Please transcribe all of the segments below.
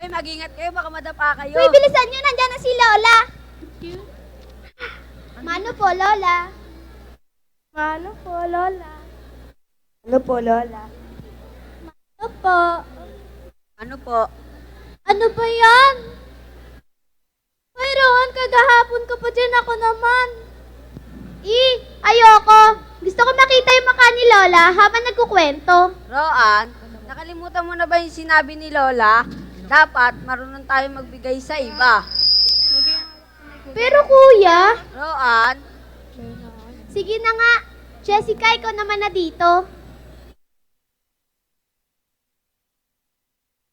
mag-ingat kayo, baka madapa kayo. Uy, bilisan nyo, nandyan na si Lola. Mano po, Lola? Mano po, Lola? Ano po, Lola? Ano po? Ano po? Ano ba yan? Mayroon, kagahapon ka pa dyan, ako naman. Ayoko. Gusto ko makita yung mukha ni Lola habang nagkukwento. Roan, nakalimutan mo na ba yung sinabi ni Lola? Dapat marunong tayo magbigay sa iba. Pero kuya, Roan, sige na nga. Jessica, ikaw naman na dito.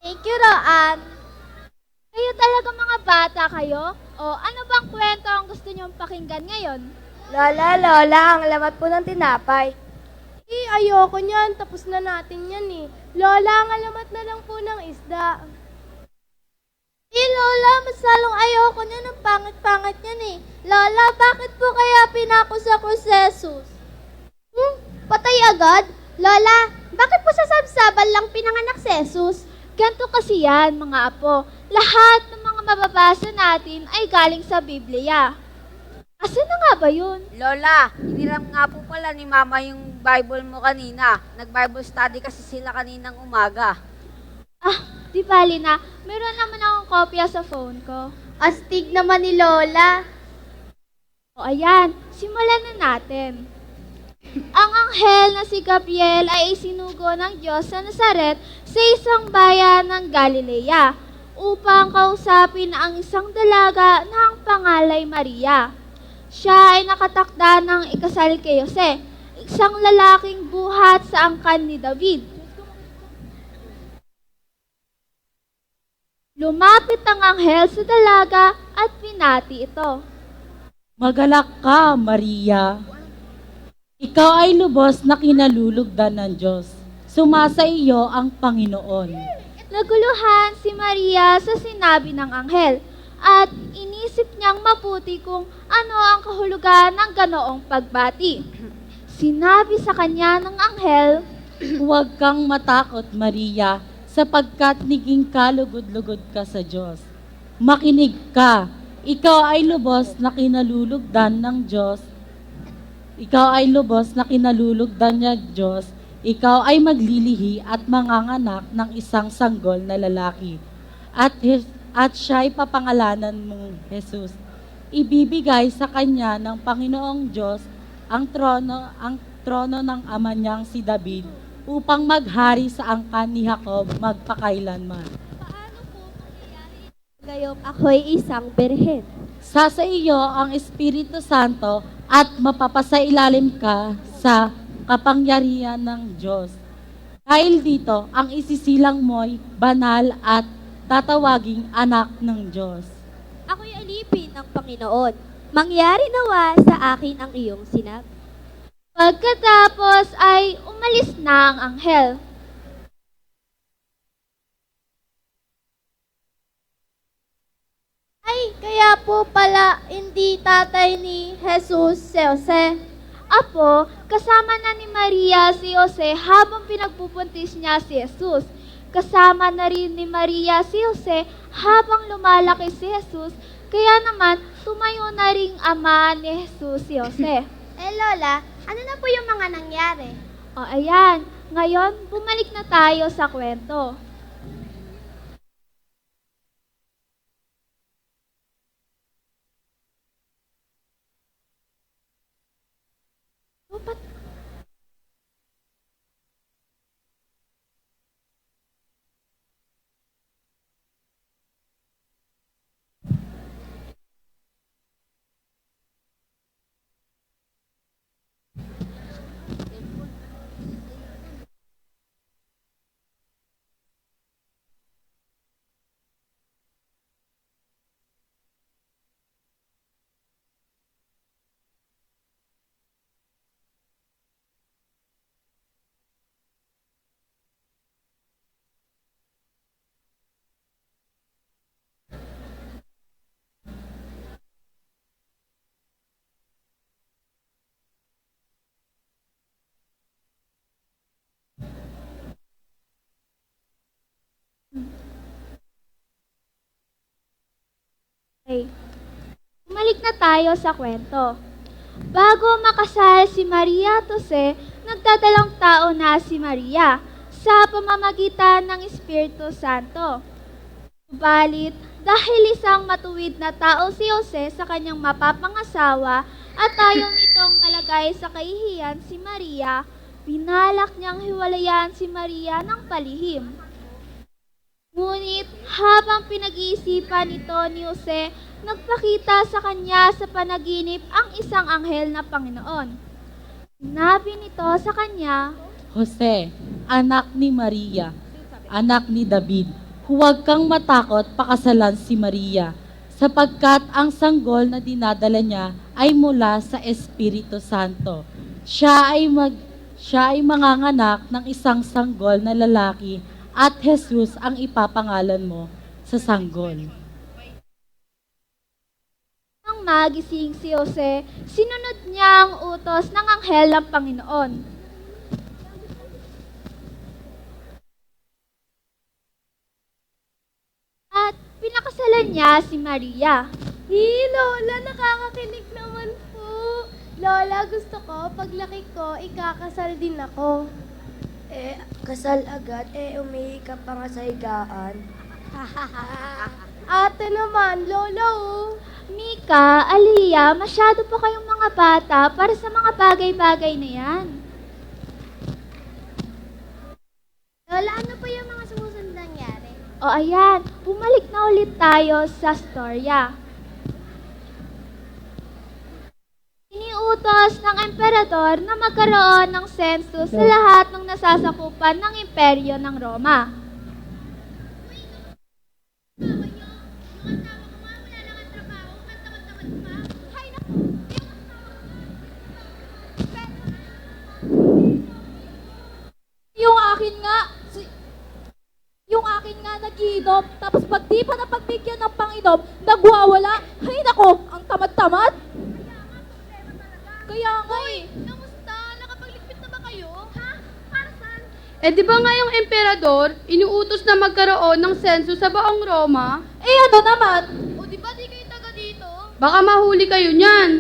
Thank you, Roan. Kayo talaga mga bata kayo? O ano bang kwento ang gusto niyong pakinggan ngayon? Lola, ang lamat po ng tinapay. Ayoko niyan. Tapos na natin yan eh. Lola, ang alamat na lang po ng isda. Lola, mas lalong ayoko niyan. Ang pangit-pangit niyan eh. Lola, bakit po kaya pinako sa Jesus? Patay agad? Lola, bakit po sa sabsaban lang pinanganak si Jesus? Ganto kasi yan, mga apo. Lahat ng mga mababasa natin ay galing sa Biblia. Asan na nga ba yun? Lola, hiniram nga po pala ni Mama yung Bible mo kanina. Nag-Bible study kasi sila kaninang umaga. Di bali na. Meron naman akong kopya sa phone ko. Astig naman ni Lola. O ayan, simulan na natin. Ang anghel na si Gabriel ay isinugo ng Diyos sa Nazaret sa isang bayan ng Galilea upang kausapin ang isang dalaga na ang pangalay Maria. Siya ay nakatakda ng ikasal kay Jose, isang lalaking buhat sa angkan ni David. Lumapit ang anghel sa dalaga at pinati ito. Magalak ka, Maria. Ikaw ay lubos na kinalulugdan ng Diyos. Sumasa iyo ang Panginoon. Naguluhan si Maria sa sinabi ng anghel at inisip niyang mabuti kung ano ang kahulugan ng ganoong pagbati. Sinabi sa kanya ng anghel, Huwag kang matakot, Maria, sapagkat naging kalugod-lugod ka sa Diyos. Makinig ka, ikaw ay lubos na kinalulugdan ng Diyos. Ikaw ay lubos na kinalulugdan ng Diyos. Ikaw ay maglilihi at manganganak ng isang sanggol na lalaki. At siya'y papangalanan mong Jesus. Ibibigay sa kanya ng Panginoong Diyos ang trono ng ama niyang si David upang maghari sa angkan ni Jacob magpakailanman. paano po mangyayari gayong ako'y isang berhen? Sa iyo ang Espiritu Santo at mapapasailalim ka sa kapangyarihan ng Diyos. Dahil dito, ang isisilang mo'y banal at tatawaging anak ng Diyos. Ako'y alipin ng Panginoon. Mangyari nawa sa akin ang iyong sinabi. Pagkatapos ay umalis na ang anghel. Ay, kaya po pala hindi tatay ni Jesus si Jose. Apo, kasama na ni Maria si Jose habang pinagpupuntis niya si Jesus. Kasama na rin ni Maria si Jose habang lumalaki si Jesus. Kaya naman, tumayo na ring ama ni Jesus si Jose. Lola, ano na po yung mga nangyari? O ayan, ngayon bumalik na tayo sa kwento. tayo sa kwento. Bago makasal si Maria at Jose, nagdadalang tao na si Maria sa pamamagitan ng Espiritu Santo. Subalit, dahil isang matuwid na tao si Jose sa kanyang mapapangasawa at ayaw nitong nalagay sa kahihiyan si Maria, pinalak niyang hiwalayan si Maria ng palihim. Ngunit habang pinag-iisipan ito ni Jose, nagpakita sa kanya sa panaginip ang isang anghel na Panginoon. Sinabi nito sa kanya, Jose, anak ni Maria, anak ni David, huwag kang matakot pakasalan si Maria, sapagkat ang sanggol na dinadala niya ay mula sa Espiritu Santo. Siya ay manganganak ng isang sanggol na lalaki at Jesus ang ipapangalan mo sa sanggol. nang magising si Jose, sinunod niya ang utos ng anghel ng Panginoon. At pinakasalan niya si Maria. Lola, nakakakilig naman po. Lola, gusto ko, paglaki ko, ikakasal din ako. Kasal agad? Umihi ka pa nga sa higaan. Ate naman, Lola Mika, Aliyah, masyado po kayong mga bata para sa mga bagay-bagay na yan. Lola, ano po yung mga sumusunod nangyari? O ayan, bumalik na ulit tayo sa storya. Iniutos ng emperador na magkaroon ng sensus sa lahat ng nasasakupan ng imperyo ng Roma. Yung akin nga nag-iidom, tapos pag di pa napagbigyan ng pang-idom, nagwawala. Ay nako, ang tamad-tamad. Kaya nga eh. Kamusta? Nakapagligpit na ba kayo? Ha? Para saan? Di ba nga yung emperador, inuutos na magkaroon ng sensus sa buong Roma? Ano naman? O di ba di kayo taga dito? Baka mahuli kayo niyan.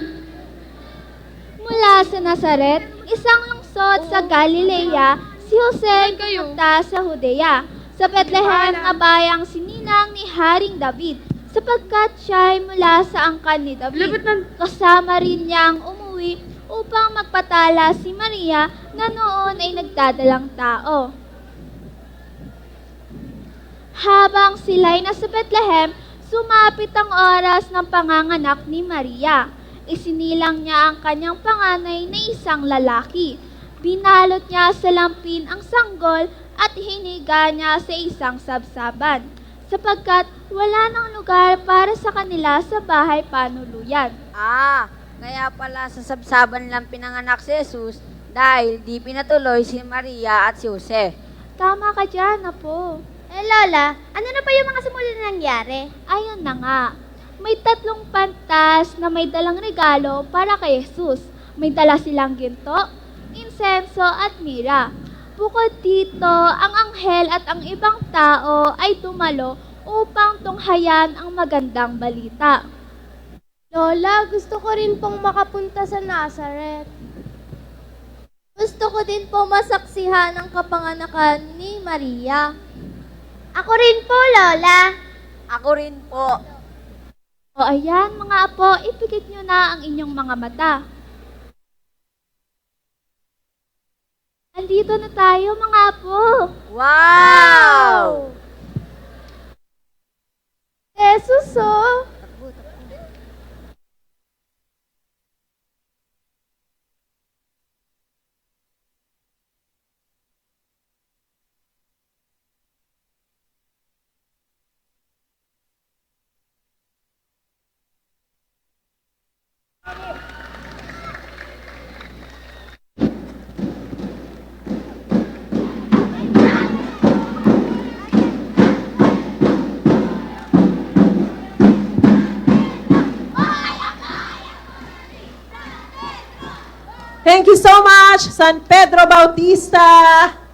Mula sa Nazaret, isang lungsod sa Galilea, si Jose ay kayo? pumunta sa Judea, sa Bethlehem na bayang sininang ni Haring David, sapagkat siya ay mula sa angkan ni David. Labit na. Kasama rin niyang umuwi upang magpatala si Maria na noon ay nagdadalang tao. Habang sila'y nasa Bethlehem, sumapit ang oras ng panganganak ni Maria. Isinilang niya ang kanyang panganay na isang lalaki. Binalot niya sa lampin ang sanggol at hiniga niya sa isang sabsaban, sapagkat wala nang lugar para sa kanila sa bahay panuluyan. Kaya pala sa sabsaban lang pinanganak si Jesus dahil di pinatuloy si Maria at si Jose. Tama ka dyan, Apo. Lola, ano na ba yung mga sumunod na nangyari? Ayun na nga. May 3 pantas na may dalang regalo para kay Jesus. May dala silang ginto, insenso at mira. Bukod dito, ang anghel at ang ibang tao ay dumalo upang tunghayan ang magandang balita. Lola, gusto ko rin pong makapunta sa Nazareth. Gusto ko din po masaksihan ang kapanganakan ni Maria. Ako rin po, Lola. Ako rin po. O ayan mga apo, ipikit nyo na ang inyong mga mata. Andito na tayo mga apo. Wow! Jesus, Thank you so much, San Pedro Bautista.